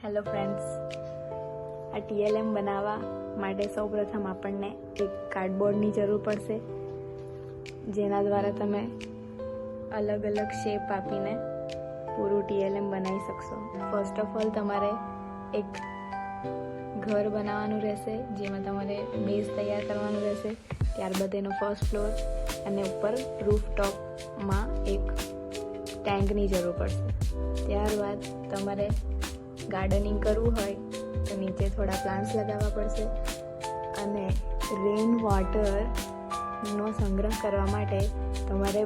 Hello friends, આ TLM બનાવવા માટે સૌપ્રથમ આપણને એક કાર્ડબોર્ડની જરૂર પડશે, જેના દ્વારા તમે અલગ અલગ શેપ આપીને પૂરું TLM બનાવી શકશો. ફર્સ્ટ ઓફ ઓલ તમારે એક ઘર બનાવવાનું રહેશે, જેમાં તમારે બેઝ તૈયાર કરવાનું રહેશે. ત્યારબાદ એનો ફર્સ્ટ ફ્લોર અને ઉપર રૂફટોપમાં એક ટેન્કની જરૂર પડશે. ત્યારબાદ તમારે ગાર્ડનિંગ કરવું હોય તો નીચે થોડા પ્લાન્ટ્સ લગાવવા પડશે અને રેઇન વોટરનો સંગ્રહ કરવા માટે તમારે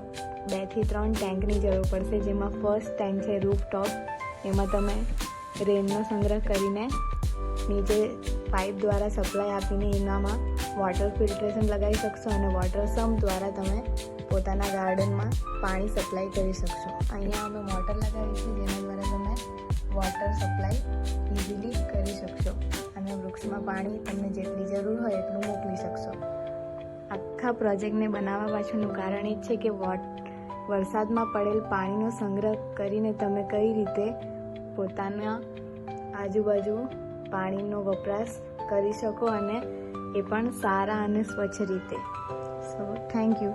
2 થી 3 ટેન્કની જરૂર પડશે. જેમાં ફર્સ્ટ ટેન્ક છે રૂફટોપ. એમાં તમે રેનનો સંગ્રહ કરીને નીચે પાઇપ દ્વારા સપ્લાય આપીને એનામાં વોટર ફિલ્ટ્રેશન લગાવી શકશો અને વોટર સમ્પ દ્વારા તમે પોતાના ગાર્ડનમાં પાણી સપ્લાય કરી શકશો. અહીંયા અમે મોટર લગાવીશું, જેના દ્વારા તમે વોટર સપ્લાય ઇઝીલી કરી શકશો અને વૃક્ષમાં પાણી તમને જેટલી જરૂર હોય એટલું મોકલી શકશો. આખા પ્રોજેક્ટને બનાવવા પાછળનું કારણ એ જ છે કે વરસાદમાં પડેલ પાણીનો સંગ્રહ કરીને તમે કઈ રીતે પોતાના આજુબાજુ પાણીનો વપરાશ કરી શકો અને એ પણ સારા અને સ્વચ્છ રીતે. So thank you.